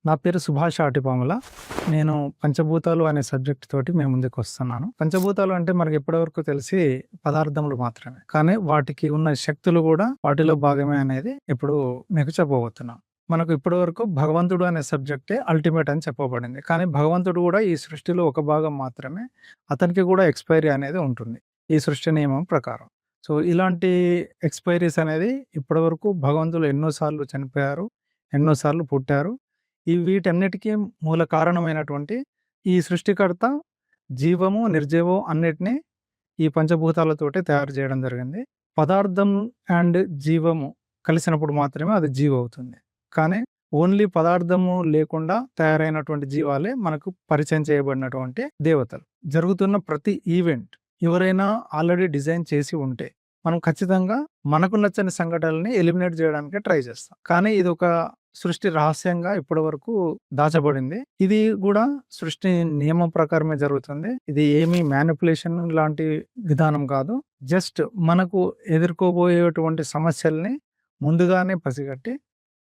నా పేరు సుభాష్ ఆటిపాముల. నేను పంచభూతాలు అనే సబ్జెక్ట్ తోటి మీ ముందుకొస్తున్నాను. పంచభూతాలు అంటే మనకి ఇప్పటివరకు తెలిసి పదార్థములు మాత్రమే. కానీ వాటికి ఉన్న శక్తులు గూడా వాటిలో భాగమే అనేది ఇప్పుడు మీకు చెప్పబోతున్నాను. మనకు ఇప్పటివరకు భగవంతుడు అనే సబ్జెక్టే అల్టిమేట్ అని చెప్పబడింది. కానీ భగవంతుడు గూడా ఈ సృష్టిలో ఒక భాగం మాత్రమే. అతనికి గూడా ఎక్స్‌పైరీ అనేది ఉంటుంది. ఈ సృష్టి నియమం ప్రకారం. సో, ఇలాంటి ఎక్స్‌పైరీస్ అనేది ఇప్పటివరకు భగవంతుడు ఎన్నో సార్లు చనిపోయారు. ఎన్నో సార్లు పుట్టారు. వీటన్నిటికీ మూల కారణమైనటువంటి ఈ సృష్టికర్త జీవము, నిర్జీవం అన్నిటిని ఈ పంచభూతాలతోటే తయారు చేయడం జరిగింది. పదార్థం అండ్ జీవము కలిసినప్పుడు మాత్రమే అది జీవవుతుంది. కానీ ఓన్లీ పదార్థము లేకుండా తయారైనటువంటి జీవాలే మనకు పరిచయం చేయబడినటువంటి దేవతలు. జరుగుతున్న ప్రతి ఈవెంట్ ఎవరైనా ఆల్రెడీ డిజైన్ చేసి ఉంటే మనం ఖచ్చితంగా మనకు నచ్చని సంఘటనలని ఎలిమినేట్ చేయడానికే ట్రై చేస్తాం. కానీ ఇదొక సృష్టి రహస్యంగా ఇప్పటివరకు దాచబడింది. ఇది గూడా సృష్టి నియమం ప్రకారమే జరుగుతుంది. ఇది ఏమీ మ్యానిప్యులేషన్ లాంటి విధానం కాదు. జస్ట్ మనకు ఎదుర్కోబోయేటువంటి సమస్యల్ని ముందుగానే పసిగట్టి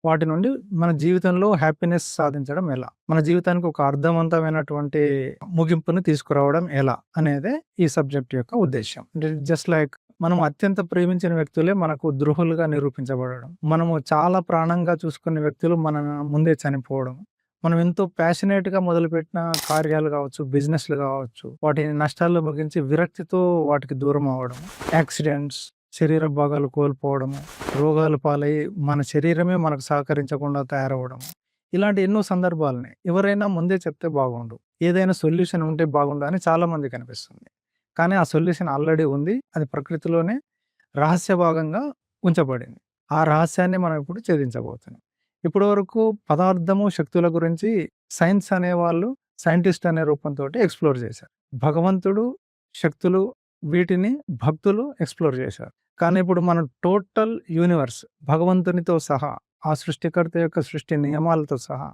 వాటి నుండి మన జీవితంలో హ్యాపీనెస్ సాధించడం ఎలా? మన జీవితానికి ఒక అర్థవంతమైనటువంటి ముగింపుని తీసుకురావడం ఎలా? అనేదే ఈ సబ్జెక్ట్ యొక్క ఉద్దేశ్యం. జస్ట్ లైక్ మనం అత్యంత ప్రేమించిన వ్యక్తులే మనకు ద్రోహులుగా నిరూపించబడడం. మనము చాలా ప్రాణంగా చూసుకునే వ్యక్తులు మన ముందే చనిపోవడం. మనం ఎంతో ప్యాషనేట్‌గా మొదలుపెట్టిన కార్యాలు కావచ్చు, బిజినెస్‌లు కావచ్చు, వాటిని నష్టాల్లో ముగించి విరక్తితో వాటికి దూరం అవ్వడం. యాక్సిడెంట్స్, శరీర భాగాలు కోల్పోవడము, రోగాల పాలై మన శరీరమే మనకు సహకరించకుండా తయారవ్వడం. ఇలాంటి ఎన్నో సందర్భాలని ఎవరైనా ముందే చెప్తే బాగుండు. ఏదైనా సొల్యూషన్ ఉంటే బాగుండు అని చాలా మందికి అనిపిస్తుంది. కానీ ఆ సొల్యూషన్ ఆల్రెడీ ఉంది. అది ప్రకృతిలోనే రహస్య భాగంగా ఉంచబడింది. ఆ రహస్యాన్ని మనం ఇప్పుడు ఛేదించబోతున్నాం. ఇప్పటివరకు పదార్థము, శక్తుల గురించి సైన్స్ అనేవాళ్ళు సైంటిస్ట్ అనే రూపంతోటి ఎక్స్‌ప్లోర్ చేశారు. భగవంతుడు, శక్తులు వీటిని భక్తులు ఎక్స్‌ప్లోర్ చేశారు. కానీ ఇప్పుడు మనం టోటల్ యూనివర్స్ భగవంతునితో సహా, ఆ సృష్టికర్త యొక్క సృష్టి నియమాలతో సహా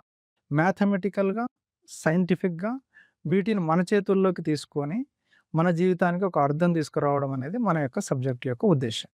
మ్యాథమెటికల్‌గా, సైంటిఫిక్‌గా వీటిని మన చేతుల్లోకి తీసుకొని మన జీవితానికి ఒక అర్థం తీసుకురావడం అనేది మన యొక్క సబ్జెక్ట్ యొక్క ఉద్దేశ్యం.